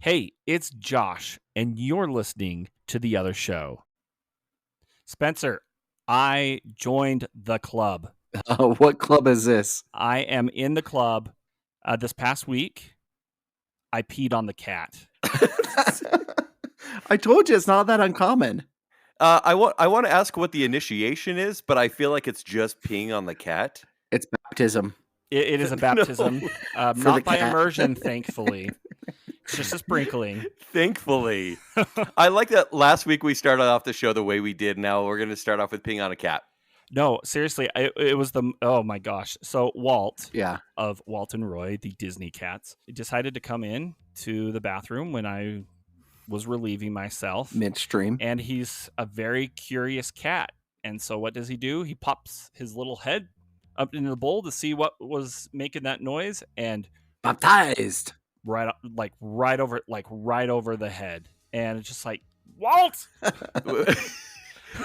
Hey, it's Josh, and you're listening to The Other Show. Spencer, I joined the club. What club is this? I am in the club. This past week, I peed on the cat. I told you it's not that uncommon. I want to ask what the initiation is, but I feel like it's just peeing on the cat. It's baptism. It is a baptism, For not the by cat. immersion, thankfully. It's just a sprinkling. Thankfully. I like that last week we started off the show the way we did. Now we're going to start off with peeing on a cat. No, seriously, it was oh my gosh. So Walt, Yeah. of Walt and Roy, the Disney cats, decided to come in to the bathroom when I was relieving myself. Midstream. And he's a very curious cat. And so what does he do? He pops his little head up into the bowl to see what was making that noise, and Baptized. right over the head. And it's just like, Walt!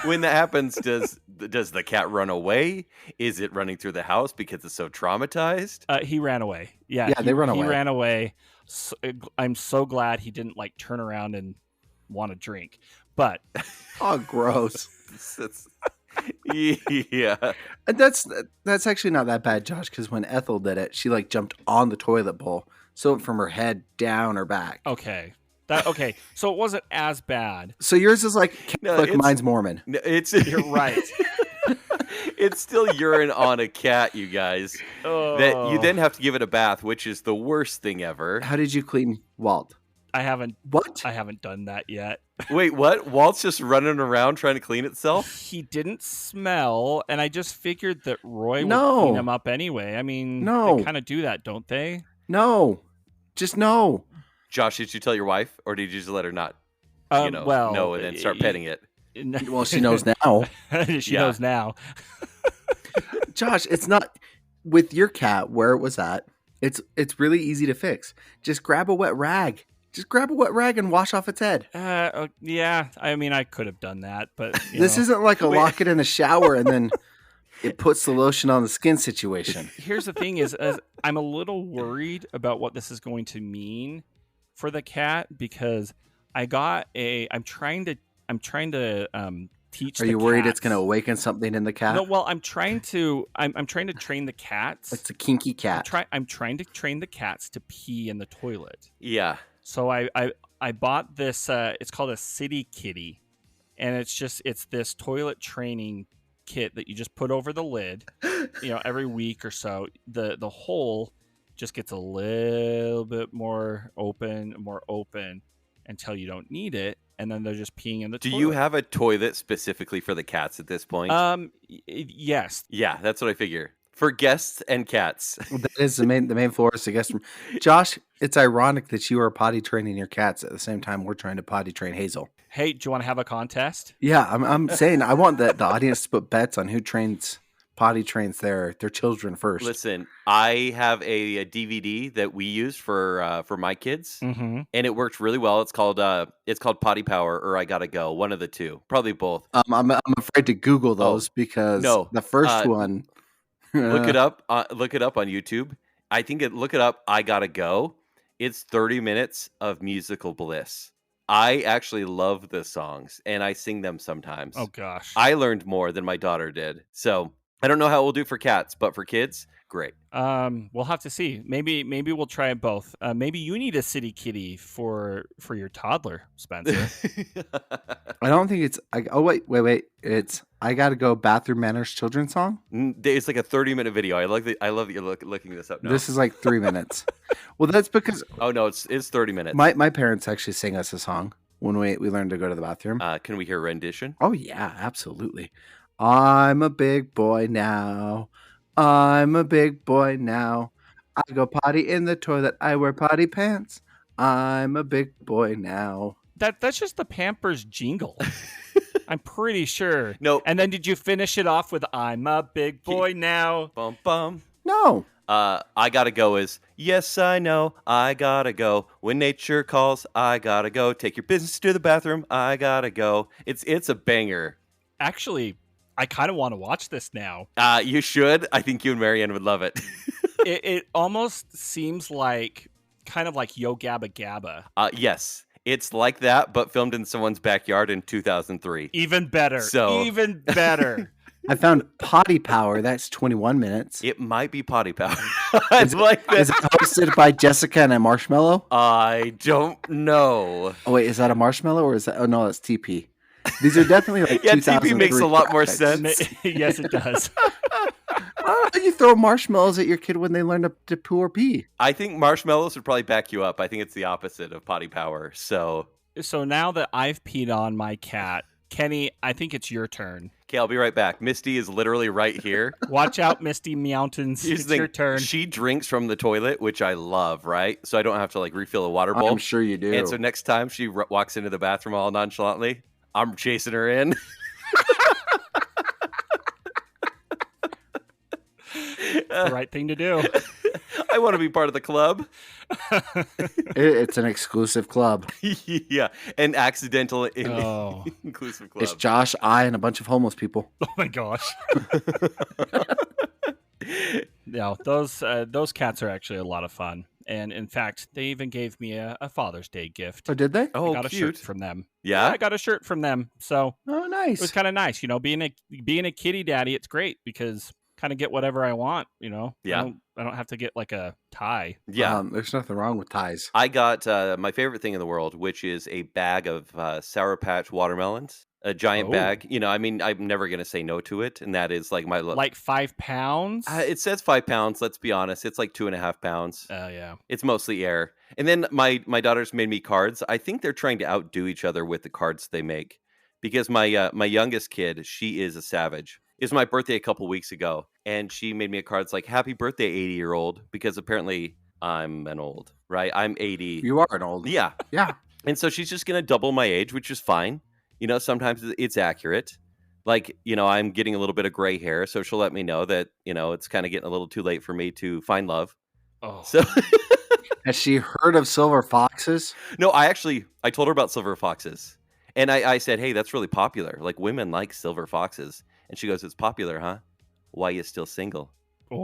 When that happens, does the cat run away? Is it running through the house because it's so traumatized? He ran away. Yeah, they run away. He ran away. So, I'm so glad he didn't turn around and want to drink. But Oh, gross. Yeah. And that's actually not that bad, Josh, because when Ethel did it, she jumped on the toilet bowl. So it went from her head down her back. okay. So it wasn't as bad. So yours is Catholic, No, mine's Mormon. You're right. It's still urine on a cat, you guys. That you then have to give it a bath, which is the worst thing ever. How did you clean Walt? I haven't done that yet. Wait, what? Walt's just running around trying to clean itself? He didn't smell, and I just figured that Roy would No. clean him up anyway. I mean, No. they kind of do that, don't they? No. Just no. Josh, did you tell your wife, or did you just let her not, Well, know and then start petting it? Well, she knows now. She knows now. Josh, it's not with your cat where it was at. It's really easy to fix. Just grab a wet rag. Just grab a wet rag and wash off its head. Yeah. I mean, I could have done that, but This isn't like a lock it in the shower and then it puts the lotion on the skin situation. Here's the thing: is I'm a little worried about what this is going to mean for the cat, because I'm trying to teach. Are you worried it's going to awaken something in the cat? No, well, I'm trying to train the cats. It's a kinky cat. I'm trying to train the cats to pee in the toilet. Yeah. So I bought this. It's called a City Kitty, and it's this toilet training kit that you just put over the lid. Every week or so, the hole just gets a little bit more open until you don't need it, and then they're just peeing in the toilet. Do you have a toilet specifically for the cats at this point? Yes. Yeah, that's what I figure. For guests and cats. That is the main floor is the guest room. Josh, it's ironic that you are potty training your cats at the same time we're trying to potty train Hazel. Hey, do you want to have a contest? Yeah, I'm saying I want the audience to put bets on who potty trains their children first. Listen, I have a DVD that we use for my kids, Mm-hmm. and it worked really well. It's called Potty Power or I Gotta Go, one of the two, probably both. I'm afraid to Google those because the first one. Look it up. Look it up on YouTube. Look it up. I Gotta Go. It's 30 minutes of musical bliss. I actually love the songs, and I sing them sometimes. Oh gosh, I learned more than my daughter did. So I don't know how it will do for cats, but for kids, great. We'll have to see. Maybe we'll try it both. Maybe you need a City Kitty for your toddler, Spencer. I don't think it's. Wait. It's I Gotta Go Bathroom Manners children's song. It's like a 30-minute video. I love that you're looking this up now. This is 3 minutes. Well, that's because. Oh no, it's 30 minutes. My parents actually sang us a song when we learned to go to the bathroom. Can we hear a rendition? Oh yeah, absolutely. I'm a big boy now. I'm a big boy now. I go potty in the toilet. I wear potty pants. I'm a big boy now. That's just the Pampers jingle. I'm pretty sure. No. And then did you finish it off with "I'm a big boy now"? Bum bum. No. I gotta go is yes, I know. I gotta go when nature calls. I gotta go. Take your business to the bathroom. I gotta go. It's a banger. Actually, I kind of want to watch this now. You should. I think you and Marianne would love it. It almost seems like kind of like Yo Gabba Gabba. Yes, it's like that, but filmed in someone's backyard in 2003. Even better. So- Even better. I found Potty Power. That's 21 minutes. It might be Potty Power. It's like Is that. it hosted by Jessica and a Marshmallow? I don't know. Oh, wait, is that a Marshmallow or is that? Oh, no, that's TP. These are definitely like Yeah, 2003 TP makes a lot more graphics. sense. Yes, it does. You throw marshmallows at your kid when they learn to poo or pee. I think marshmallows would probably back you up. I think it's the opposite of Potty Power. So, So now that I've peed on my cat, Kenny, I think it's your turn. okay, I'll be right back. Misty is literally right here. Watch out, Misty Mountains. Here's It's the your thing. turn. She drinks from the toilet, which I love, right? So I don't have to like refill a water bowl. I'm sure you do. And so next time she walks into the bathroom all nonchalantly, I'm chasing her in. The right thing to do. I want to be part of the club. It's an exclusive club. Yeah, an accidental Oh. inclusive club. It's Josh, I, and a bunch of homeless people. Oh my gosh. No, those cats are actually a lot of fun. And in fact, they even gave me a Father's Day gift. Oh, did they? Oh, I got a shirt cute. from them. Yeah? I got a shirt from them. So Oh, it was nice. kind of nice. Being a kitty daddy, it's great because kind of get whatever I want, Yeah. I don't have to get like a tie. Yeah. There's nothing wrong with ties. I got my favorite thing in the world, which is a bag of Sour Patch watermelons. A giant Oh. bag. I'm never going to say no to it. And that is like my... Like 5 pounds? it says 5 pounds. Let's be honest. It's like 2.5 pounds. Oh, yeah. It's mostly air. And then my daughters made me cards. I think they're trying to outdo each other with the cards they make. Because my youngest kid, she is a savage. It was my birthday a couple weeks ago. And she made me a card. It's like, happy birthday, 80-year-old. Because apparently I'm an old, right? I'm 80. You are an old. Yeah. Yeah. And so she's just going to double my age, which is fine. Sometimes it's accurate. Like, I'm getting a little bit of gray hair. So she'll let me know that, it's kind of getting a little too late for me to find love. Oh, So, Has she heard of silver foxes? no, I told her about silver foxes. And I said, hey, that's really popular. Like, women like silver foxes. And she goes, it's popular, huh? Why you still single?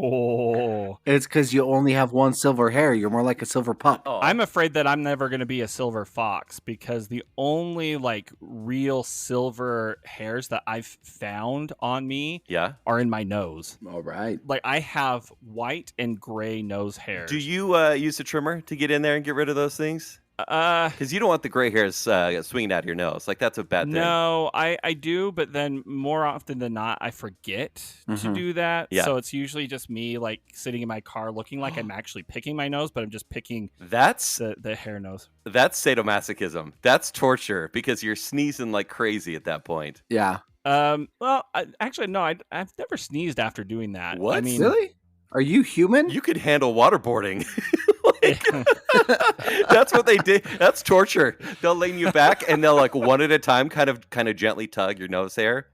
oh. It's because you only have one silver hair. You're more like a silver pup. Oh, I'm afraid that I'm never going to be a silver fox because the only like real silver hairs that I've found on me yeah. are in my nose. All right. Like I have white and gray nose hairs. Do you use a trimmer to get in there and get rid of those things? Because you don't want the gray hairs swinging out of your nose. Like, that's a bad thing. No, I do, but then more often than not, I forget to Mhm. do that. Yeah. So it's usually just me like sitting in my car looking like I'm actually picking my nose, but I'm just picking That's the hair nose. sadomasochism. That's torture because you're sneezing like crazy at that point. Yeah. Well, actually, no, I've never sneezed after doing that. What? I mean, Really? Are you human? You could handle waterboarding. That's what they did. That's torture. They'll lean you back and they'll like one at a time kind of gently tug your nose hair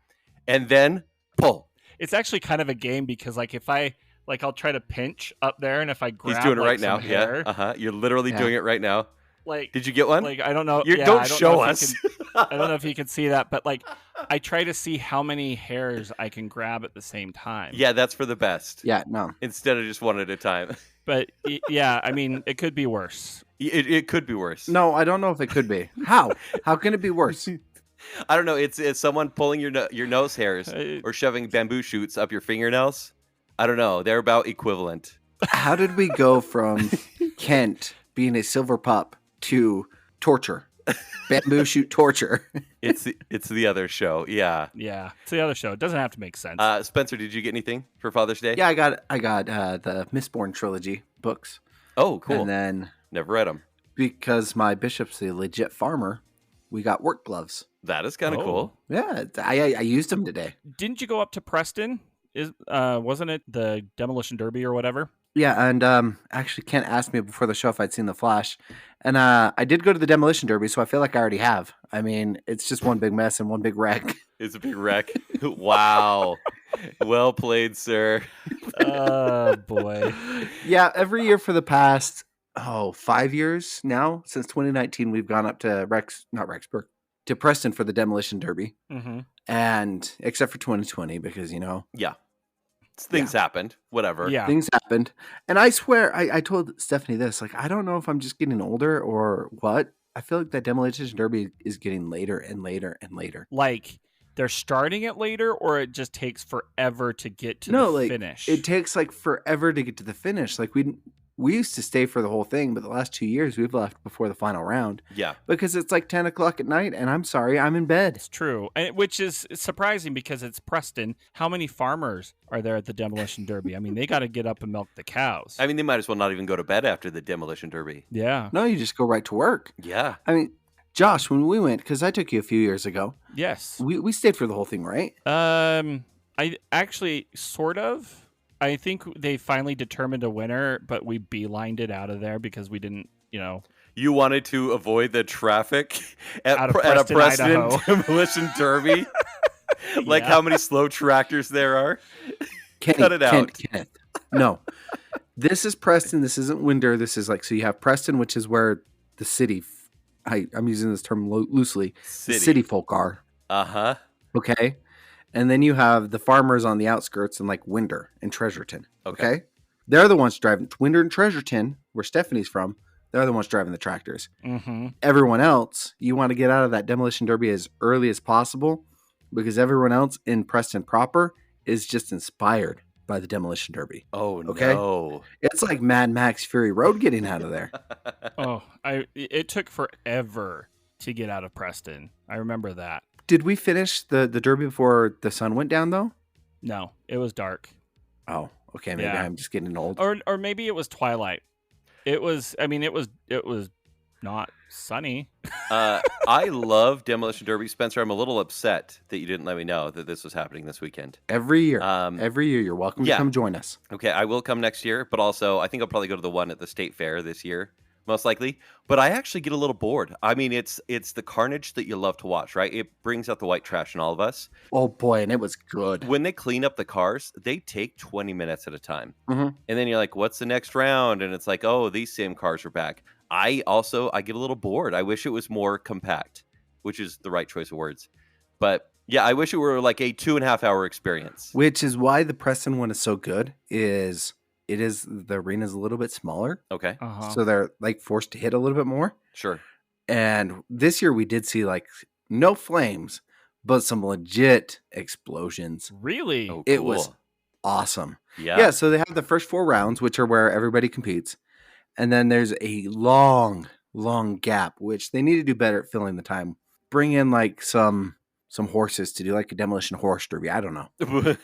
and then pull. It's actually kind of a game because like if I like I'll try to pinch up there and if I grab He's doing it like, right now. some hair, Yeah. You're literally Yeah. doing it right now. like Did you get one? like I don't know. Don't I don't show know if us. you can- I don't know if you can see that, but like I try to see how many hairs I can grab at the same time. Yeah, that's for the best. Yeah, no. Instead of just one at a time. But yeah, I mean, it could be worse. It could be worse. No, I don't know if it could be. How? How can it be worse? I don't know. It's someone pulling your nose hairs Uh, or shoving bamboo shoots up your fingernails. I don't know. They're about equivalent. How did we go from Kent being a silver pup to torture? Bamboo shoot torture. It's the other show. Yeah. Yeah, it's the other show. It doesn't have to make sense. Spencer, did you get anything for Father's Day? Yeah, I got the Mistborn trilogy books. Oh, cool. And then Never read them. because my bishop's a legit farmer, we got work gloves. That is kind of Oh. cool. Yeah, I used them today. Didn't you go up to Preston? Wasn't it the Demolition Derby or whatever? Yeah, and actually Kent asked me before the show if I'd seen the Flash. And I did go to the Demolition Derby, so I feel like I already have. I mean, it's just one big mess and one big wreck. It's a big wreck. Wow. Well played, sir. Oh boy. Yeah, every year for the past 5 years now, since 2019, we've gone up to to Preston for the Demolition Derby. Hmm. And except for 2020, because Yeah. Things happened. Whatever. Yeah. Things happened. And I swear, I told Stephanie this, like, I don't know if I'm just getting older or what. I feel like that Demolition Derby is getting later and later and later. Like they're starting it later, or it just takes forever to get to the finish? It takes like forever to get to the finish. Like we used to stay for the whole thing, but the last 2 years we've left before the final round. Yeah. Because it's like 10 o'clock at night, and I'm sorry, I'm in bed. It's true. Which is surprising because it's Preston. How many farmers are there at the Demolition Derby? I mean, they got to get up and milk the cows. I mean, they might as well not even go to bed after the Demolition Derby. Yeah. No, you just go right to work. Yeah. I mean, Josh, when we went, because I took you a few years ago. Yes. We stayed for the whole thing, right? I actually sort of. I think they finally determined a winner, but we beelined it out of there because we didn't, You wanted to avoid the traffic at Out of a Preston, Preston Idaho. Demolition Derby? Like Yeah. how many slow tractors there are? Kenny, Cut it out. Kenneth. No. This is Preston. This isn't Winder. This is like, so you have Preston, which is where the city, I'm using this term loosely, the city folk are. Uh-huh. Okay. And then you have the farmers on the outskirts and like Winder and Treasurton. Okay. They're the ones driving. Winder and Treasurton, where Stephanie's from, they're the ones driving the tractors. Mm-hmm. Everyone else, you want to get out of that Demolition Derby as early as possible because everyone else in Preston proper is just inspired by the Demolition Derby. Oh, Okay. no. It's like Mad Max Fury Road getting out of there. Oh, it took forever to get out of Preston. I remember that. Did we finish the Derby before the sun went down, though? No, it was dark. Oh, okay. Maybe Yeah. I'm just getting old. Or maybe it was twilight. It was not sunny. I love Demolition Derby. Spencer, I'm a little upset that you didn't let me know that this was happening this weekend. Every year. Um, Every year, you're welcome to yeah. come join us. Okay, I will come next year, but also I think I'll probably go to the one at the State Fair this year, most likely. But I actually get a little bored. I mean, it's the carnage that you love to watch, right? It brings out the white trash in all of us. Oh, boy, and it was good. When they clean up the cars, they take 20 minutes at a time. Mhm. And then you're like, what's the next round? And it's like, oh, these same cars are back. I get a little bored. I wish it was more compact, which is the right choice of words. But yeah, I wish it were like a 2.5 hour experience. Which is why the Preston one is so good, is the arena's a little bit smaller. Okay, Uh-huh. So they're like forced to hit a little bit more. sure. And this year we did see like no flames, but some legit explosions. Really? Oh, It cool. was awesome. Yeah. Yeah, so they have the first 4 rounds, which are where everybody competes. And then there's a long gap, which they need to do better at filling the time. Bring in like some horses to do like a demolition horse derby. I don't know.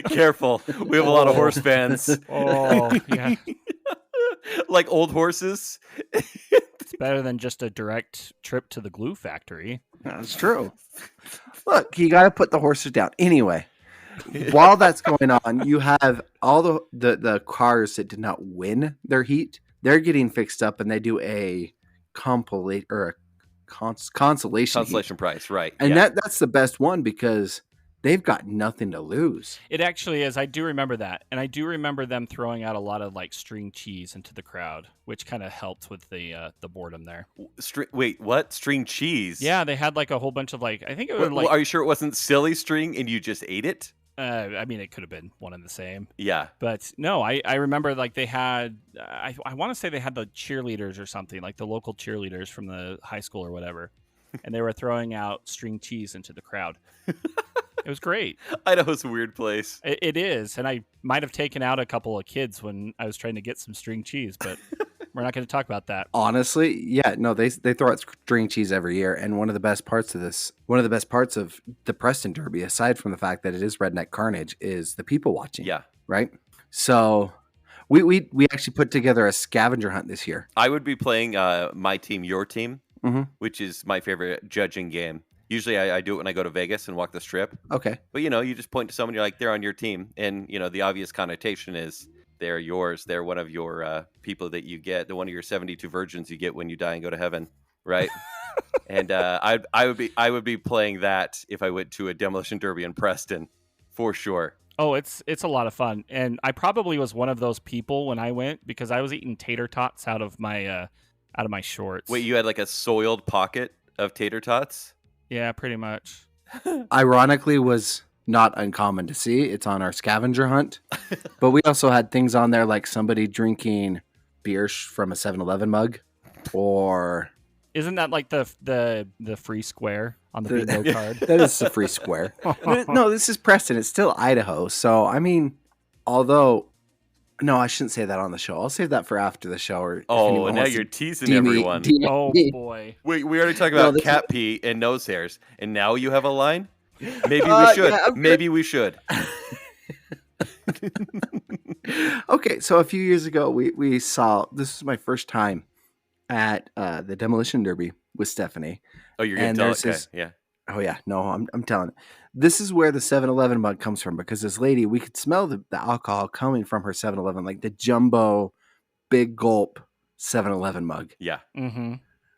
Careful. We have a lot of horse fans. Oh, yeah. Like old horses. It's better than just a direct trip to the glue factory. That's true. Look, you got to put the horses down. Anyway, while that's going on, you have all the cars that did not win their heat. They're getting fixed up, and they do a consolation heat. Consolation prize, right. And yeah. that's the best one because they've got nothing to lose. It actually is. I do remember that. And I do remember them throwing out a lot of like string cheese into the crowd, which kind of helped with the boredom there. Wait, what? String cheese? Yeah, they had like a whole bunch of like, I think it was Well, are you sure it wasn't silly string and you just ate it? I mean, it could have been one and the same. Yeah. But no, I remember like they had, I want to say they had the cheerleaders or something, like the local cheerleaders from the high school or whatever. And they were throwing out string cheese into the crowd. It was great. Idaho's a weird place. It is. And I might have taken out a couple of kids when I was trying to get some string cheese, but we're not going to talk about that. Honestly, yeah, no, they throw out string cheese every year, and one of the best parts of the Preston Derby, aside from the fact that it is redneck carnage, is the people watching. Yeah. Right. So we actually put together a scavenger hunt this year. I would be playing my team, your team, Mhm. which is my favorite judging game. Usually I do it when I go to Vegas and walk the strip. Okay. But, you just point to someone, you're like, they're on your team. And, the obvious connotation is they're yours. They're one of your people that you get. They're one of your 72 virgins you get when you die and go to heaven. Right. And I would be playing that if I went to a demolition derby in Preston for sure. Oh, it's a lot of fun. And I probably was one of those people when I went because I was eating tater tots out of my shorts. Wait, you had like a soiled pocket of tater tots? Yeah, pretty much. Ironically, was not uncommon to see. It's on our scavenger hunt. But we also had things on there like somebody drinking beer from a 7-Eleven mug, or Isn't that like the free square on the bingo card? that is a free square. No, this is Preston. It's still Idaho. So, I mean, although, no, I shouldn't say that on the show. I'll save that for after the show. Or Oh, now you're teasing everyone. Oh, boy. We already talked about cat pee and nose hairs, and now you have a line? Maybe we should. Yeah, maybe we should. Okay, so a few years ago, we saw, this was my first time at the Demolition Derby with Stephanie. Oh, you're going to tell it? Okay, yeah. Oh, yeah. No, I'm telling it. This is where the 7-Eleven mug comes from, because this lady, we could smell the alcohol coming from her 7-Eleven, like the jumbo, big gulp 7-Eleven mug. Yeah. Mm-hmm.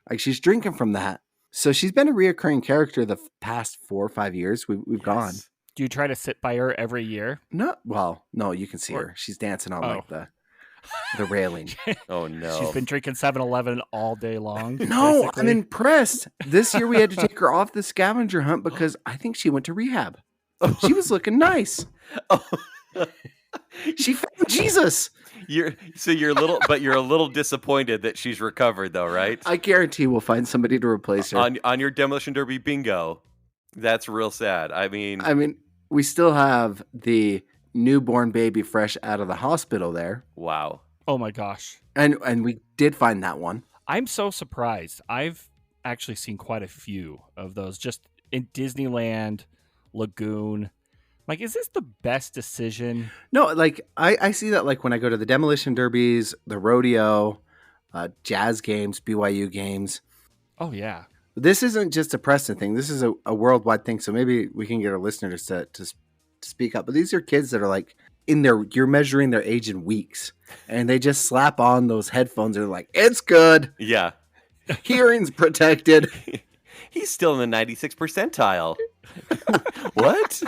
Like she's drinking from that. So she's been a reoccurring character the past 4 or 5 years we've gone. Do you try to sit by her every year? No, well, no, you can see her. She's dancing on like the railing. Oh no. She's been drinking 7-Eleven all day long. No, basically. I'm impressed. This year we had to take her off the scavenger hunt because I think she went to rehab. She was looking nice. She found Jesus. You're a little disappointed that she's recovered though, right? I guarantee we'll find somebody to replace her. On your Demolition Derby bingo. That's real sad. I mean, we still have the newborn baby fresh out of the hospital there. Wow. Oh my gosh. And we did find that one. I'm so surprised. I've actually seen quite a few of those just in Disneyland, Lagoon. Like, is this the best decision? No, like I see that like when I go to the Demolition Derbies, the rodeo, jazz games, BYU games. Oh yeah. This isn't just a Preston thing. This is a worldwide thing. So maybe we can get our listeners to speak up. But these are kids that are like you're measuring their age in weeks, and they just slap on those headphones and they're like, it's good. Yeah. Hearing's protected. He's still in the 96th percentile. What?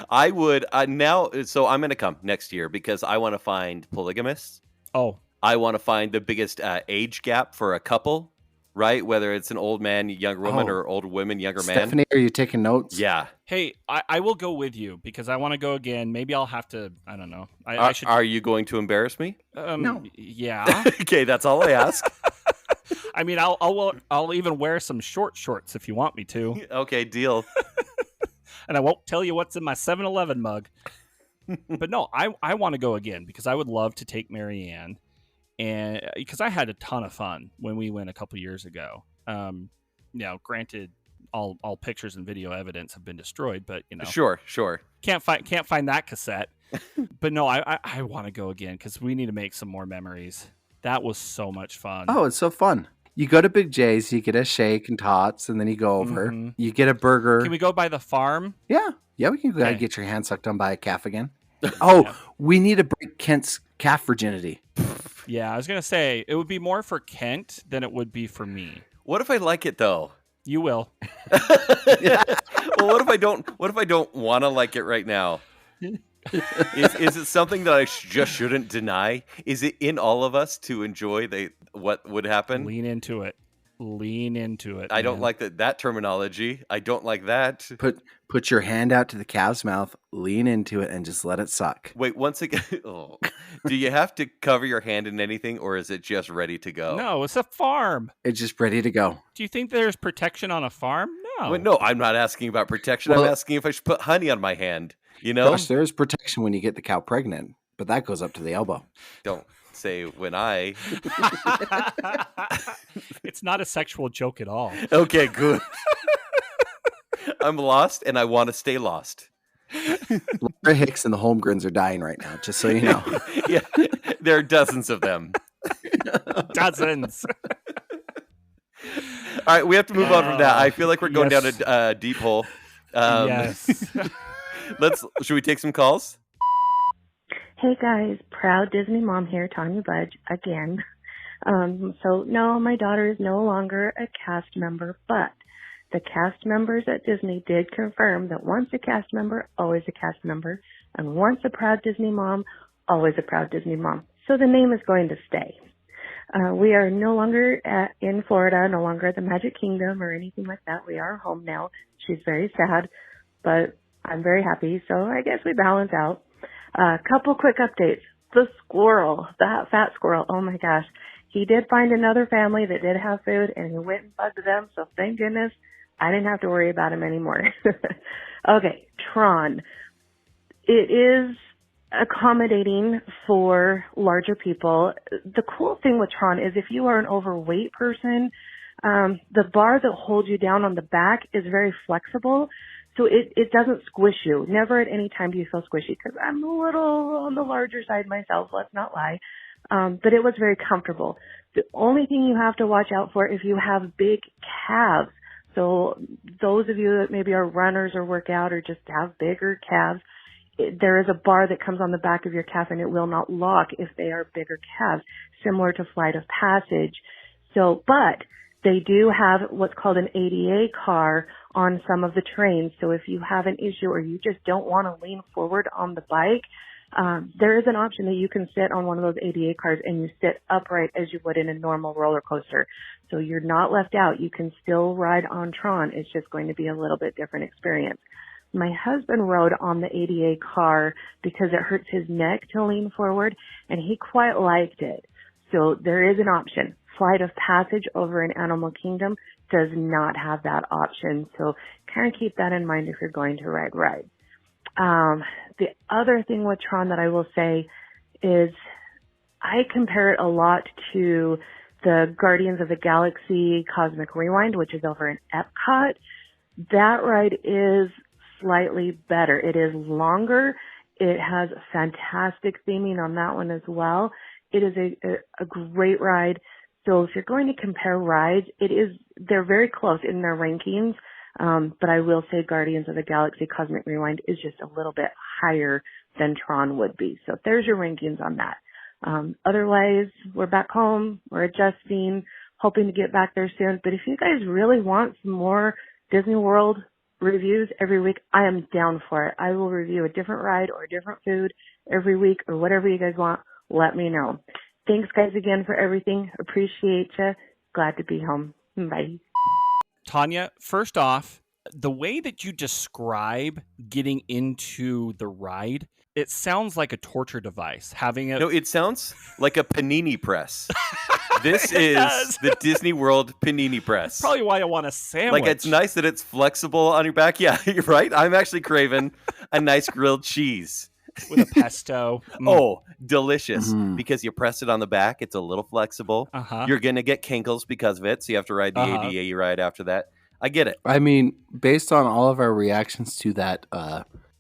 I would now. So I'm going to come next year because I want to find polygamists. Oh, I want to find the biggest age gap for a couple, right? Whether it's an old man, younger woman, or old woman, younger man. Stephanie, are you taking notes? Yeah. Hey, I will go with you because I want to go again. Maybe I'll have to. I don't know. I should. Are you going to embarrass me? No. Yeah. Okay, that's all I ask. I mean, I'll even wear some short shorts if you want me to. Okay, deal. And I won't tell you what's in my 7-Eleven mug. But no, I want to go again because I would love to take Marianne. And because I had a ton of fun when we went a couple years ago. Granted, all pictures and video evidence have been destroyed, but Sure. Can't find that cassette. But no, I want to go again because we need to make some more memories. That was so much fun. Oh, it's so fun. You go to Big J's, you get a shake and tots, and then you go over. Mm-hmm. You get a burger. Can we go by the farm? Yeah, we can go get your hand sucked on by a calf again. Oh, we need to break Kent's calf virginity. Yeah, I was gonna say it would be more for Kent than it would be for me. What if I like it though? You will. Well, what if I don't? What if I don't want to like it right now? Is it something that I just shouldn't deny? Is it in all of us to enjoy what would happen? Lean into it. I don't like that terminology. I don't like that. Put your hand out to the calf's mouth, lean into it, and just let it suck. Wait, once again, do you have to cover your hand in anything, or is it just ready to go? No, it's a farm. It's just ready to go. Do you think there's protection on a farm? No. Well, no, I'm not asking about protection. I'm asking if I should put honey on my hand. Gosh, there is protection when you get the cow pregnant, but that goes up to the elbow. Don't say when I. It's not a sexual joke at all. Okay, good. I'm lost, and I want to stay lost. Laura Hicks and the Holmgrens are dying right now, just so you know. Yeah, there are dozens of them. Dozens. All right, we have to move on from that. I feel like we're going down a deep hole. Yes. Should we take some calls? Hey guys, proud Disney mom here, Tanya Budge again. So no, my daughter is no longer a cast member, but the cast members at Disney did confirm that once a cast member, always a cast member, and once a proud Disney mom, always a proud Disney mom. So the name is going to stay. We are no longer in Florida, no longer at the Magic Kingdom or anything like that. We are home now. She's very sad, but I'm very happy. So I guess we balance out. A couple quick updates. The squirrel, that fat squirrel, oh my gosh. He did find another family that did have food, and he went and bugged them. So thank goodness I didn't have to worry about him anymore. Okay, Tron. It is accommodating for larger people. The cool thing with Tron is if you are an overweight person, the bar that holds you down on the back is very flexible. So it doesn't squish you. Never at any time do you feel squishy, because I'm a little on the larger side myself, let's not lie. But it was very comfortable. The only thing you have to watch out for if you have big calves, so those of you that maybe are runners or work out or just have bigger calves, there is a bar that comes on the back of your calf and it will not lock if they are bigger calves, similar to Flight of Passage. So, but they do have what's called an ADA car on some of the trains. So if you have an issue or you just don't want to lean forward on the bike, there is an option that you can sit on one of those ADA cars and you sit upright as you would in a normal roller coaster. So you're not left out. You can still ride on Tron. It's just going to be a little bit different experience. My husband rode on the ADA car because it hurts his neck to lean forward, and he quite liked it. So there is an option. Flight of Passage over in Animal Kingdom does not have that option. So kind of keep that in mind if you're going to ride rides. The other thing with Tron that I will say is I compare it a lot to the Guardians of the Galaxy Cosmic Rewind, which is over in Epcot. That ride is slightly better. It is longer. It has fantastic theming on that one as well. It is a great ride. So if you're going to compare rides, they're very close in their rankings. But I will say Guardians of the Galaxy Cosmic Rewind is just a little bit higher than Tron would be. So there's your rankings on that. Otherwise, we're back home. We're adjusting, hoping to get back there soon. But if you guys really want some more Disney World reviews every week, I am down for it. I will review a different ride or a different food every week or whatever you guys want. Let me know. Thanks, guys, again for everything. Appreciate you. Glad to be home. Bye. Tanya, first off, the way that you describe getting into the ride, it sounds like a torture device. No, it sounds like a panini press. This is does. the Disney World panini press. That's probably why I want a sandwich. Like, it's nice that it's flexible on your back. Yeah, you're right. I'm actually craving a nice grilled cheese. With a pesto. Oh, delicious. Because you press it on the back. It's a little flexible. You're going to get kinkles because of it, so you have to ride the ADA ride after that. I get it. I mean, based on all of our reactions to that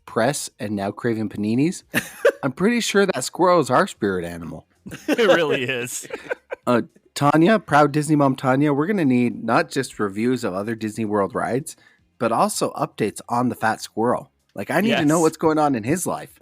press and now craving paninis, I'm pretty sure that squirrel is our spirit animal. It really is. Tanya, proud Disney mom Tanya, we're going to need not just reviews of other Disney World rides, but also updates on the Fat Squirrel. Like, I need to know what's going on in his life.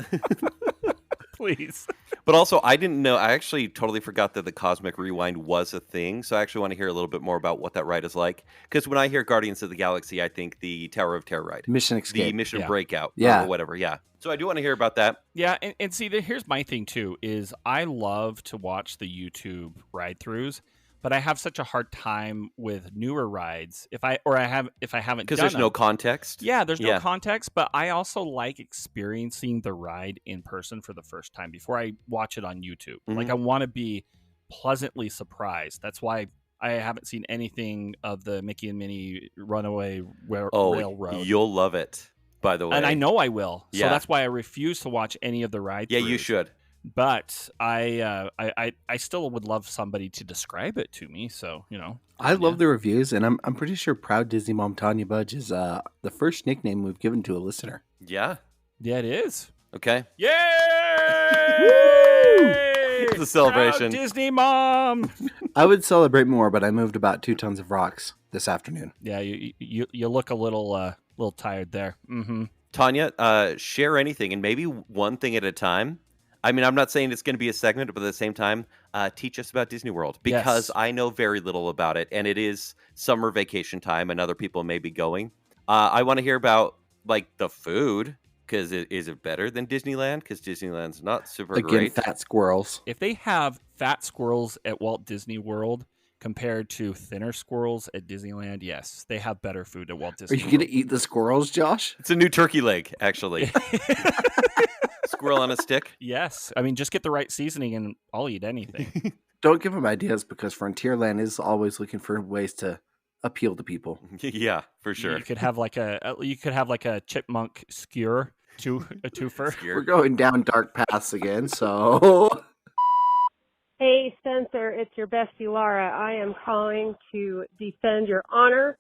Please. But also, I didn't know. I actually totally forgot that the Cosmic Rewind was a thing. So I actually want to hear a little bit more about what that ride is like. Because when I hear Guardians of the Galaxy, I think the Tower of Terror ride. Mission Escape. The Mission Breakout. Yeah. Or whatever. Yeah. So I do want to hear about that. Yeah. And see, here's my thing, too, is I love to watch the YouTube ride-throughs. But I have such a hard time with newer rides if I haven't because there's no context. Yeah, there's no context. But I also like experiencing the ride in person for the first time before I watch it on YouTube. Like, I want to be pleasantly surprised. That's why I haven't seen anything of the Mickey and Minnie Runaway Railroad. You'll love it, by the way, and I know I will. Yeah. So that's why I refuse to watch any of the rides. Yeah, you should. But I still would love somebody to describe it to me. So, I love the reviews, and I'm pretty sure proud Disney mom Tanya Budge is the first nickname we've given to a listener. Yeah. Yeah, it is. Okay. Yay! It's a celebration. Proud Disney mom. I would celebrate more, but I moved about 2 tons of rocks this afternoon. Yeah, you look a little tired there. Mm-hmm. Tanya, share anything, and maybe one thing at a time. I mean, I'm not saying it's going to be a segment, but at the same time, teach us about Disney World, because I know very little about it, and it is summer vacation time, and other people may be going. I want to hear about, like, the food, Because is it better than Disneyland? Because Disneyland's not super Again, great. Fat Squirrels. If they have fat squirrels at Walt Disney World compared to thinner squirrels at Disneyland, yes, they have better food at Walt Are Disney you World. going to eat the squirrels, Josh? It's a new turkey leg, actually. Squirrel on a stick. Yes. I mean, just get the right seasoning and I'll eat anything. Don't give them ideas because Frontierland is always looking for ways to appeal to people. Yeah, for sure. You could have like a chipmunk skewer, a twofer. We're going down dark paths again, so... Hey, Spencer, it's your bestie Laura. I am calling to defend your honor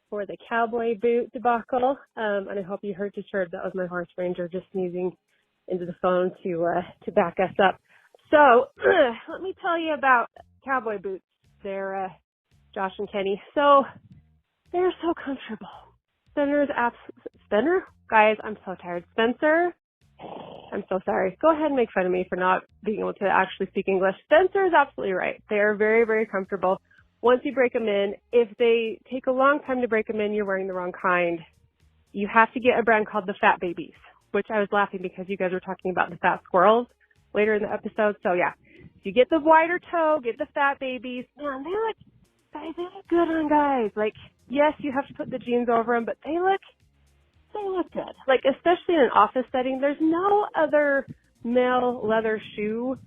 for the cowboy boot debacle. And I hope you just heard that was my horse ranger just sneezing into the phone to back us up. So let me tell you about cowboy boots. They're Josh and Kenny. So they're so comfortable. Spencer? Guys, I'm so tired. Spencer? I'm so sorry. Go ahead and make fun of me for not being able to actually speak English. Spencer is absolutely right. They are very, very comfortable. Once you break them in, if they take a long time to break them in, you're wearing the wrong kind. You have to get a brand called the Fat Babies, which I was laughing because you guys were talking about the Fat Squirrels later in the episode. So yeah, if you get the wider toe, get the Fat Babies. Man, they look good on guys. Like, yes, you have to put the jeans over them, but they look good. Like, especially in an office setting, there's no other male leather shoe,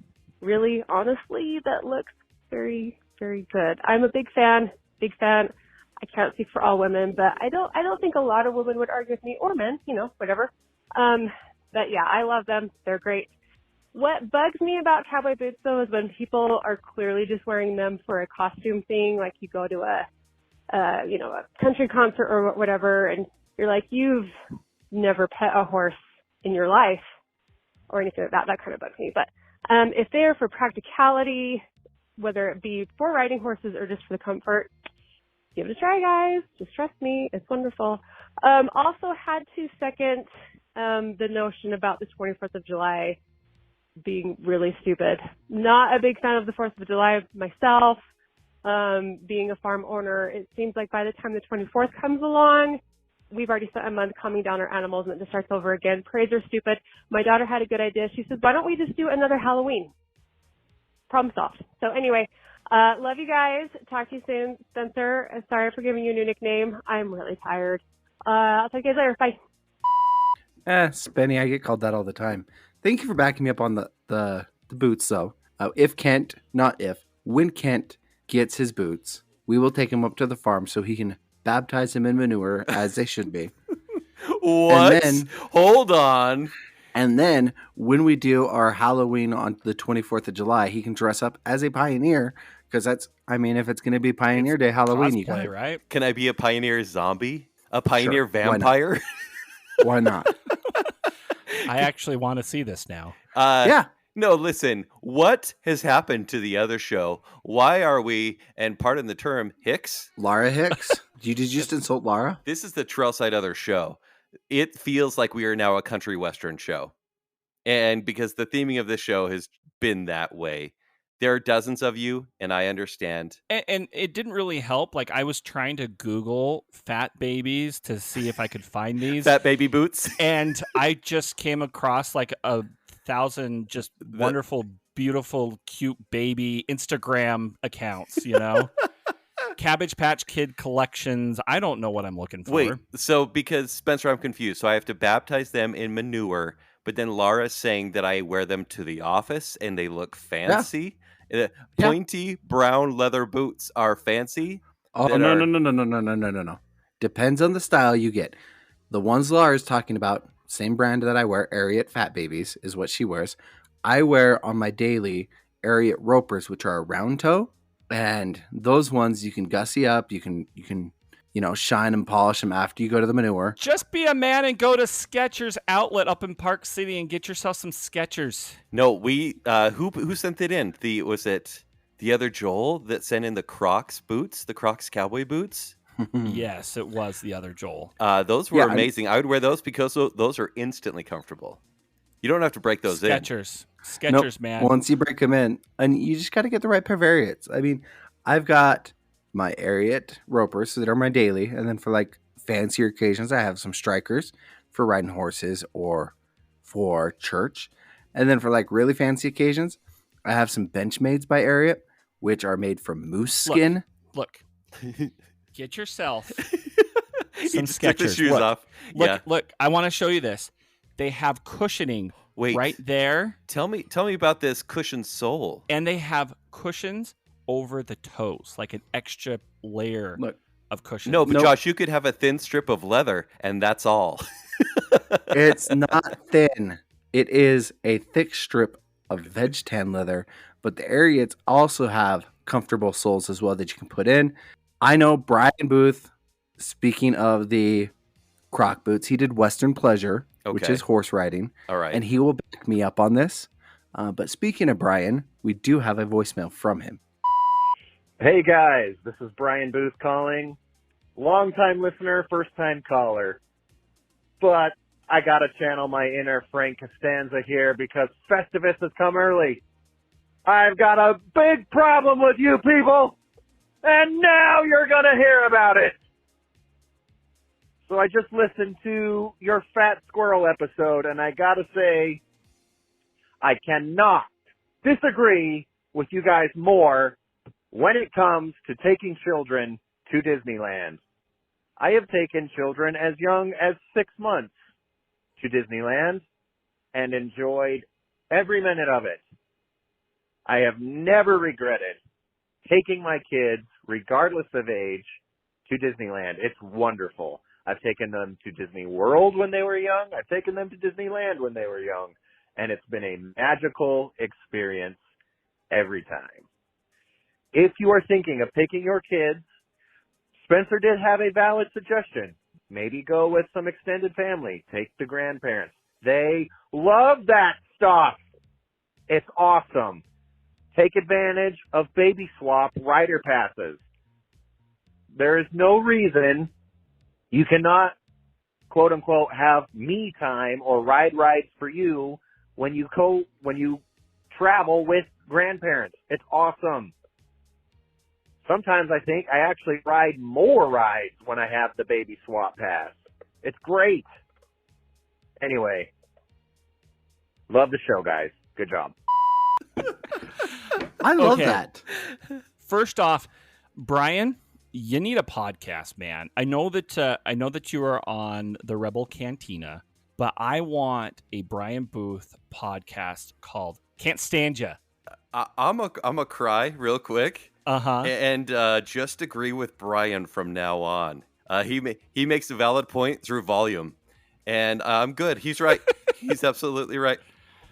really, honestly, that looks very, very good. I'm a big fan. I can't speak for all women, but I don't think a lot of women would argue with me, or men, whatever. But yeah, I love them. They're great. What bugs me about cowboy boots, though, is when people are clearly just wearing them for a costume thing, like you go to a country concert or whatever, and you're like, you've never pet a horse in your life or anything like that. That kind of bugs me. But if they are for practicality, whether it be for riding horses or just for the comfort, give it a try, guys. Just trust me. It's wonderful. Also had to second the notion about the 24th of July being really stupid. Not a big fan of the 4th of July myself. Being a farm owner, it seems like by the time the 24th comes along, we've already spent a month calming down our animals and it just starts over again. Parades are stupid. My daughter had a good idea. She says, why don't we just do another Halloween? Problem solved. So anyway, love you guys. Talk to you soon. Spencer, sorry for giving you a new nickname. I'm really tired. I'll talk to you guys later. Bye. Spenny, I get called that all the time. Thank you for backing me up on the boots, though. When Kent gets his boots, we will take him up to the farm so he can baptize him in manure as they should be. What? Hold on. And then when we do our Halloween on the 24th of July, he can dress up as a pioneer because if it's going to be Pioneer Day Halloween, cosplay, you can. Right? Can I be a pioneer zombie? A pioneer vampire? Why not? I actually want to see this now. Yeah. No, listen. What has happened to the other show? Why are we, and pardon the term, Hicks? Laura Hicks? Did you just insult Laura? This is the Trailside Other show. It feels like we are now a country western show. And because the theming of this show has been that way. There are dozens of you, and I understand. And it didn't really help. Like, I was trying to Google fat babies to see if I could find these. Fat baby boots. And I just came across like 1,000 just wonderful, beautiful, cute baby Instagram accounts, Cabbage Patch Kid collections. I don't know what I'm looking for. Wait, so because, Spencer, I'm confused. So I have to baptize them in manure, but then Laura's saying that I wear them to the office and they look fancy? Yeah. Pointy brown leather boots are fancy? Oh, no. Depends on the style you get. The ones Laura's talking about, same brand that I wear, Ariat Fat Babies, is what she wears. I wear on my daily Ariat Ropers, which are a round toe. And those ones you can gussy up. You can shine and polish them after you go to the manure. Just be a man and go to Skechers Outlet up in Park City and get yourself some Skechers. No, we who sent it in? Was it the other Joel that sent in the Crocs boots, the Crocs cowboy boots? Yes, it was the other Joel. Those were amazing. I would wear those because those are instantly comfortable. You don't have to break those in. Skechers, man. Once you break them in, and you just got to get the right pair of Ariats. I mean, I've got my Ariat Ropers that are my daily, and then for like fancier occasions, I have some Strikers. for riding horses or for church. And then for like really fancy occasions, I have some Benchmades by Ariat, which are made from moose skin. Look. Get yourself You some just take the Skechers. shoes off. Look, I want to show you this. They have cushioning right there. Tell me about this cushioned sole. And they have cushions over the toes, like an extra layer of cushion. No, but Josh, you could have a thin strip of leather, and that's all. It's not thin. It is a thick strip of veg tan leather, but the Ariats also have comfortable soles as well that you can put in. I know Brian Booth, speaking of the croc boots, he did Western Pleasure, which is horse riding. All right. And he will back me up on this. But speaking of Brian, we do have a voicemail from him. Hey guys, this is Brian Booth calling. Long-time listener, first-time caller. But I gotta channel my inner Frank Costanza here because Festivus has come early. I've got a big problem with you people, and now you're gonna hear about it. So I just listened to your Fat Squirrel episode, and I gotta say, I cannot disagree with you guys more when it comes to taking children to Disneyland. I have taken children as young as 6 months to Disneyland and enjoyed every minute of it. I have never regretted taking my kids, regardless of age, to Disneyland. It's wonderful. I've taken them to Disney World when they were young. I've taken them to Disneyland when they were young. And it's been a magical experience every time. If you are thinking of taking your kids, Spencer did have a valid suggestion. Maybe go with some extended family. Take the grandparents. They love that stuff. It's awesome. Take advantage of baby swap rider passes. There is no reason you cannot, quote unquote, have me time or ride rides for you when you travel with grandparents. It's awesome. Sometimes I think I actually ride more rides when I have the baby swap pass. It's great. Anyway, love the show, guys. Good job. I love that. First off, Brian, you need a podcast, man. I know that you are on the Rebel Cantina, but I want a Brian Booth podcast called "Can't Stand Ya." I'm a cry real quick. Uh-huh. And just agree with Brian from now on. He makes a valid point through volume, and I'm good. He's right. He's absolutely right.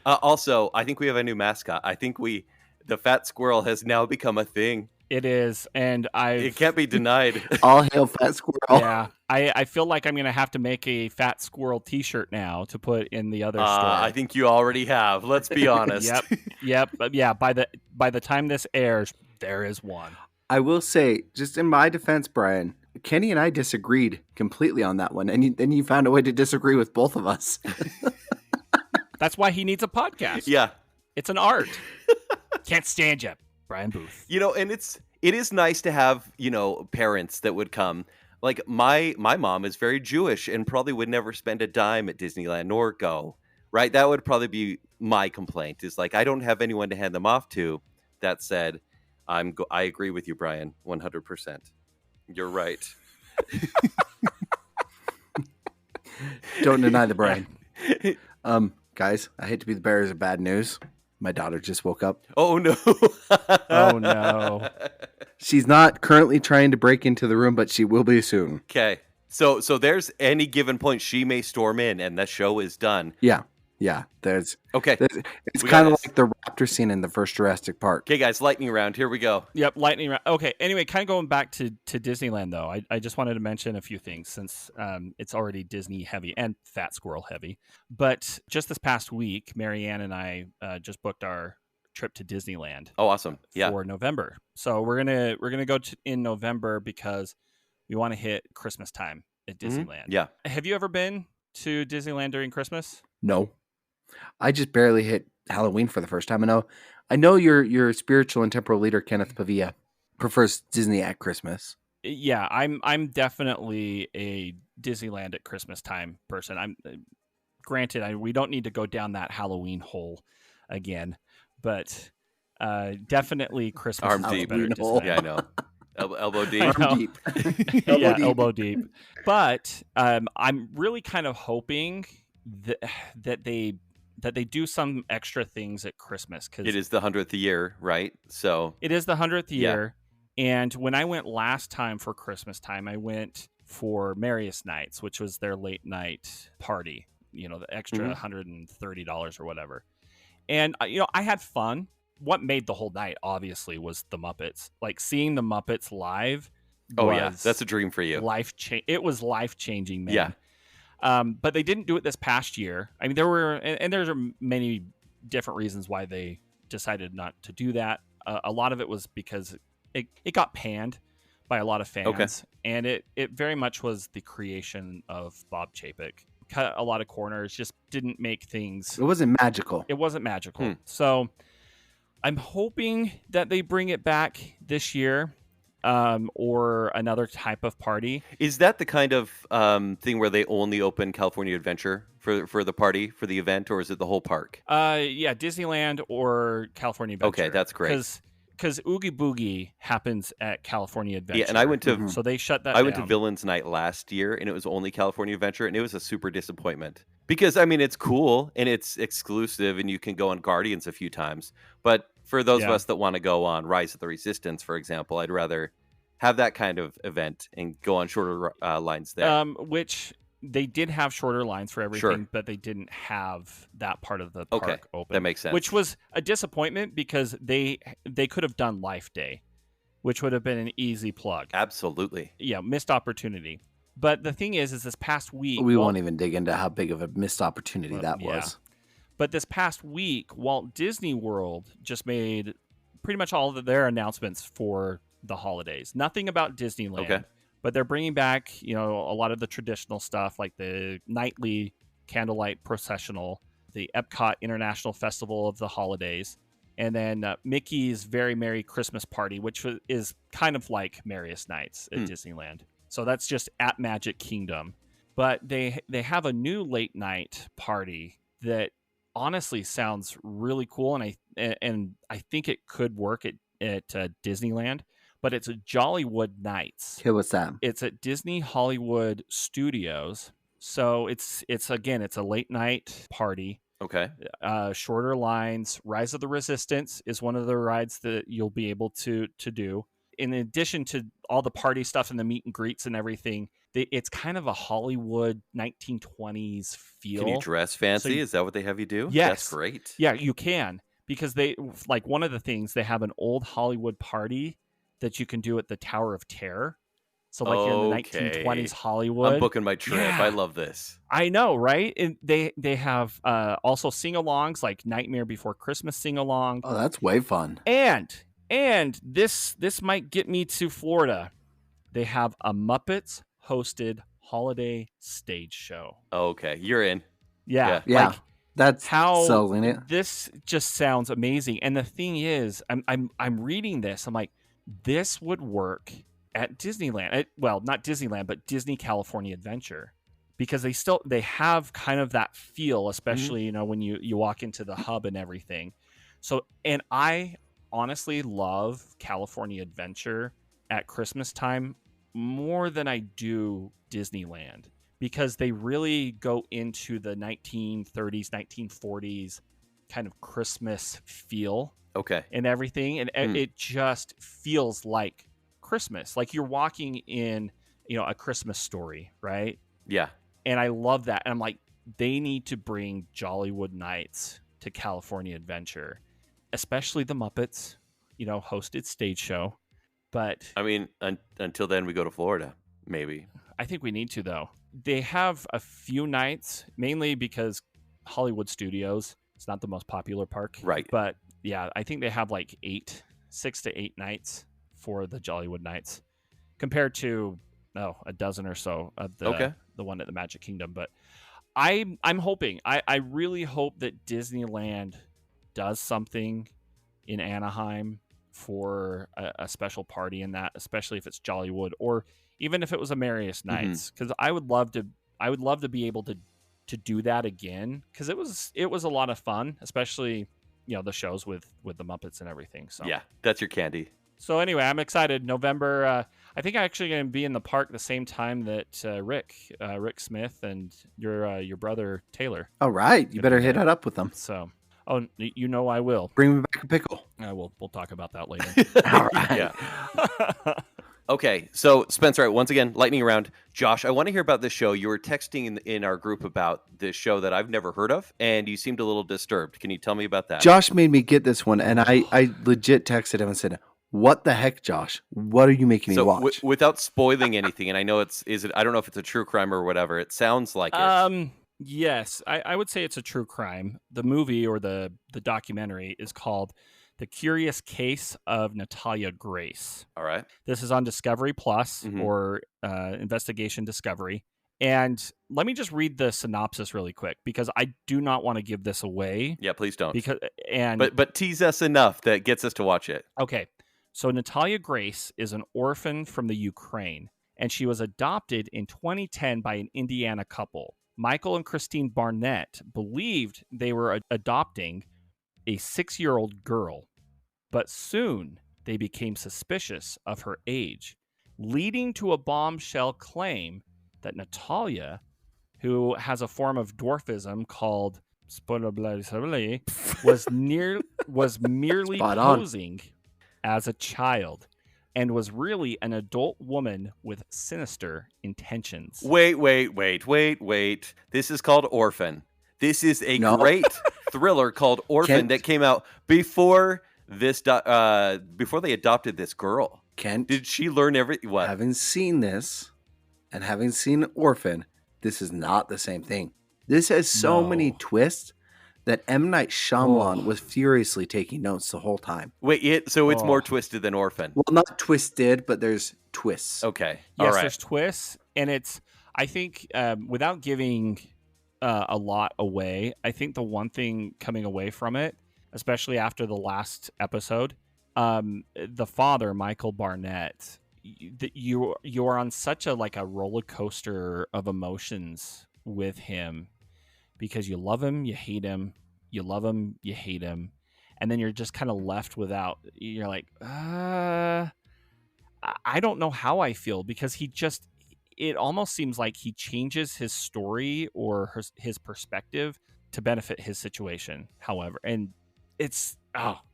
Also, I think we have a new mascot. I think the Fat Squirrel has now become a thing. It is, and it can't be denied. All hail Fat Squirrel. Yeah, I feel like I'm going to have to make a Fat Squirrel T-shirt now to put in the other store. I think you already have. Let's be honest. Yep. Yeah. By the time this airs, there is one. I will say, just in my defense, Brian, Kenny and I disagreed completely on that one, and then you found a way to disagree with both of us. That's why he needs a podcast. Yeah, it's an art. Can't stand you, Brian Booth. And it is nice to have parents that would come. Like my mom is very Jewish and probably would never spend a dime at Disneyland nor go. Right, that would probably be my complaint. Is like I don't have anyone to hand them off to. That said, I agree with you, Brian, 100%. You're right. Don't deny the Brian. Guys, I hate to be the bearers of bad news. My daughter just woke up. Oh, no. Oh, no. She's not currently trying to break into the room, but she will be soon. Okay. So there's any given point she may storm in and the show is done. Yeah. It's kind of like the raptor scene in the first Jurassic Park. Okay, guys, lightning round. Here we go. Yep, lightning round. Okay, anyway, kind of going back to Disneyland, though, I just wanted to mention a few things since it's already Disney heavy and Fat Squirrel heavy. But just this past week, Marianne and I just booked our trip to Disneyland. Oh, awesome! Yeah, for November. So we're gonna go in November because we want to hit Christmastime at Disneyland. Yeah. Have you ever been to Disneyland during Christmas? No. I just barely hit Halloween for the first time. I know your spiritual and temporal leader, Kenneth Pavia, prefers Disney at Christmas. Yeah, I'm definitely a Disneyland at Christmas time person. I'm granted, we don't need to go down that Halloween hole again, but definitely Christmas Arm is much deep. better at Hole. Disneyland. Yeah, I know. Elbow deep. I know. Arm deep. Yeah, deep. elbow deep. But I'm really kind of hoping that they do some extra things at Christmas, because It is the 100th year, right? So it is the 100th Yeah. year. And when I went last time for Christmas time, I went for Merriest Nights, which was their late night party, the extra $130 or whatever. And, I had fun. What made the whole night, obviously, was the Muppets. Like, seeing the Muppets live that's a dream for you. It was life-changing, man. Yeah. But they didn't do it this past year. I mean, there's many different reasons why they decided not to do that. A lot of it was because it got panned by a lot of fans, and it very much was the creation of Bob Chapek. Cut a lot of corners, just didn't make things. It wasn't magical. It wasn't magical. So I'm hoping that they bring it back this year, or another type of party. Is that the kind of thing where they only open California Adventure for the party, for the event, or is it the whole park? Yeah, Disneyland or California Adventure. Okay, that's great. Because Oogie Boogie happens at California Adventure. Yeah, and I went to so they shut that I down. went to Villains Night last year, and it was only California Adventure, and it was a super disappointment. Because, I mean, it's cool, and it's exclusive, and you can go on Guardians a few times. But for those of us that want to go on Rise of the Resistance, for example, I'd rather have that kind of event and go on shorter lines there. Which they did have shorter lines for everything, Sure. but they didn't have that part of the park open. That makes sense. Which was a disappointment, because they could have done Life Day, which would have been an easy plug. Absolutely. Yeah, missed opportunity. But the thing is this past week... We won't even dig into how big of a missed opportunity that yeah. was. But this past week, Walt Disney World just made pretty much all of their announcements for the holidays. Nothing about Disneyland. Okay. But they're bringing back, a lot of the traditional stuff, like the nightly candlelight processional, the Epcot International Festival of the Holidays, and then Mickey's Very Merry Christmas Party, which is kind of like Merriest Nights at Disneyland. So that's just at Magic Kingdom. But they have a new late night party that honestly sounds really cool, and I think it could work at Disneyland. But it's a Jollywood Nights. Okay, what's that? It's at Disney Hollywood Studios. So it's a late night party. Okay. Shorter lines. Rise of the Resistance is one of the rides that you'll be able to do. In addition to all the party stuff and the meet and greets and everything, it's kind of a Hollywood 1920s feel. Can you dress fancy? So Is that what they have you do? Yes. That's great. Yeah, you can. Because one of the things, they have an old Hollywood party that you can do at the Tower of Terror. So you're in the 1920s Hollywood. I'm booking my trip. Yeah. I love this. I know, right? And they have also sing-alongs, like Nightmare Before Christmas sing-along. Oh, that's way fun. And this might get me to Florida. They have a Muppets hosted holiday stage show. Okay, you're in. Yeah. Yeah. Like, That's how selling it. this just sounds amazing. And the thing is, I'm reading this. I'm like, this would work at Disneyland. Well, not Disneyland, but Disney California Adventure, because they have kind of that feel, especially when you walk into the hub and everything. So, and I honestly love California Adventure at Christmas time more than I do Disneyland, because they really go into the 1930s, 1940s kind of Christmas feel. Okay. And everything, and it just feels like Christmas, like you're walking in a Christmas story, right? Yeah. And I love that. And I'm like, they need to bring Jollywood Nights to California Adventure, especially the Muppets, hosted stage show. But I mean, until then we go to Florida, maybe. I think we need to, though. They have a few nights, mainly because Hollywood Studios, it's not the most popular park. Right. But yeah, I think they have like 6 to 8 nights for the Jollywood Nights, compared to a dozen or so of the one at the Magic Kingdom. But I'm hoping, I really hope that Disneyland does something in Anaheim for a special party in that, especially if it's Jollywood or even if it was a Merriest Nights, because I would love to be able to do that again, because it was a lot of fun, especially the shows with the Muppets and everything. So Yeah, that's your candy. So anyway, I'm excited. November. I think I'm actually going to be in the park the same time that Rick Smith and your brother Taylor. All right, you better hit it up with them. So, I will. Bring me back a pickle. We'll talk about that later. All right. Yeah. Okay, so Spencer, once again, lightning round. Josh, I want to hear about this show. You were texting in our group about this show that I've never heard of, and you seemed a little disturbed. Can you tell me about that? Josh made me get this one, and I legit texted him and said, "What the heck, Josh? What are you making me watch?" Without spoiling anything, and I know I don't know if it's a true crime or whatever. It sounds like it. Yes, I would say it's a true crime. The movie or the documentary is called The Curious Case of Natalia Grace. All right. This is on Discovery Plus or Investigation Discovery. And let me just read the synopsis really quick, because I do not want to give this away. Yeah, please don't. But tease us enough that gets us to watch it. Okay. So Natalia Grace is an orphan from the Ukraine, and she was adopted in 2010 by an Indiana couple. Michael and Christine Barnett believed they were adopting a 6-year-old girl, but soon they became suspicious of her age, leading to a bombshell claim that Natalia, who has a form of dwarfism called was merely posing as a child and was really an adult woman with sinister intentions. Wait. This is called Orphan. This is a great thriller called Orphan that came out before before they adopted this girl. Kent, did she learn what? Having seen this and having seen Orphan, this is not the same thing. This has so many twists that M. Night Shyamalan was furiously taking notes the whole time. Wait, it's more twisted than Orphan. Well, not twisted, but there's twists. Okay. Yes, there's twists, and I think, without giving a lot away, I think the one thing coming away from it, especially after the last episode, the father, Michael Barnett, you are on such a roller coaster of emotions with him, because you love him, you hate him, you love him, you hate him, and then you're just kind of left without. You're like, I don't know how I feel, because it almost seems like he changes his story or his perspective to benefit his situation. However, and it's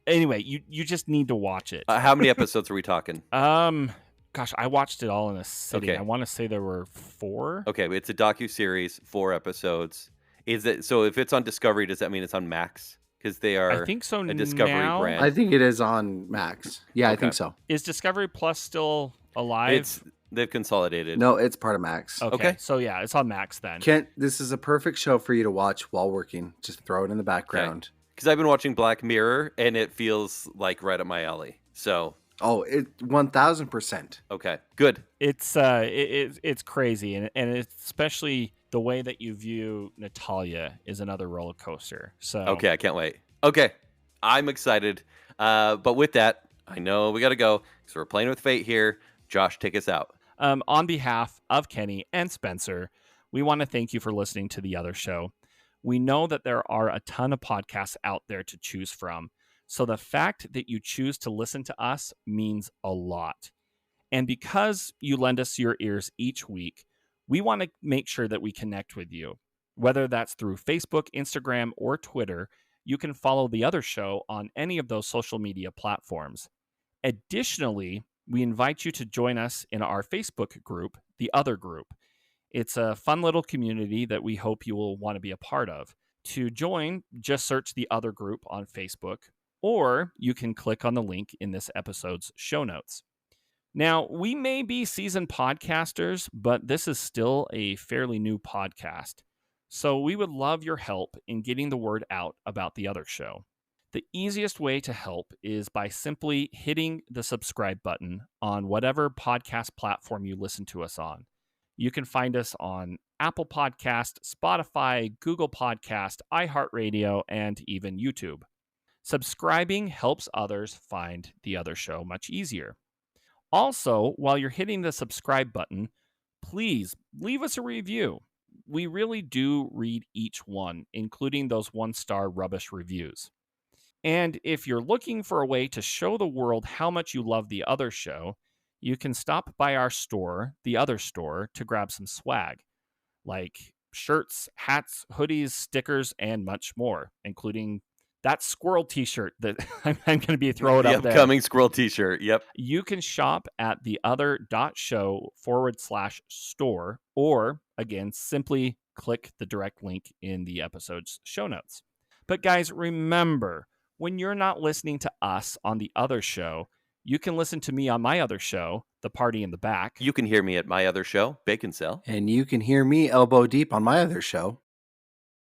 anyway, you just need to watch it. How many episodes are we talking? Gosh, I watched it all in a sitting. Okay. I want to say there were 4. Okay, it's a docuseries, 4 episodes. Is it so? If it's on Discovery, does that mean it's on Max? Because they are, I think so, a Discovery now. brand. I think it is on Max. Yeah, I think so. Is Discovery Plus still alive? They've consolidated. No, it's part of Max. Okay. So yeah, it's on Max then. Kent, this is a perfect show for you to watch while working. Just throw it in the background. Because I've been watching Black Mirror, and it feels like right up my alley. So. Oh, 1,000%. Okay, good. It's crazy, and it's especially the way that you view Natalia is another roller coaster. So okay, I can't wait. Okay, I'm excited. But with that, I know we got to go because we're playing with fate here. Josh, take us out. On behalf of Kenny and Spencer, we want to thank you for listening to The Other Show. We know that there are a ton of podcasts out there to choose from, so the fact that you choose to listen to us means a lot. And because you lend us your ears each week, we want to make sure that we connect with you. Whether that's through Facebook, Instagram, or Twitter, you can follow The Other Show on any of those social media platforms. Additionally, we invite you to join us in our Facebook group, The Other Group. It's a fun little community that we hope you will want to be a part of. To join, just search The Other Group on Facebook, or you can click on the link in this episode's show notes. Now, we may be seasoned podcasters, but this is still a fairly new podcast. So we would love your help in getting the word out about The Other Show. The easiest way to help is by simply hitting the subscribe button on whatever podcast platform you listen to us on. You can find us on Apple Podcast, Spotify, Google Podcast, iHeartRadio, and even YouTube. Subscribing helps others find the other show much easier. Also, while you're hitting the subscribe button, please leave us a review. We really do read each one, including those 1-star rubbish reviews. And if you're looking for a way to show the world how much you love the other show, you can stop by our store, the other store, to grab some swag, like shirts, hats, hoodies, stickers, and much more, including that squirrel t-shirt that I'm going to be throwing up there. The upcoming squirrel t-shirt. Yep. You can shop at theother.show/store, or again, simply click the direct link in the episode's show notes. But guys, remember, when you're not listening to us on the other show, you can listen to me on my other show, The Party in the Back. You can hear me at my other show, Bacon Cell. And you can hear me elbow deep on my other show,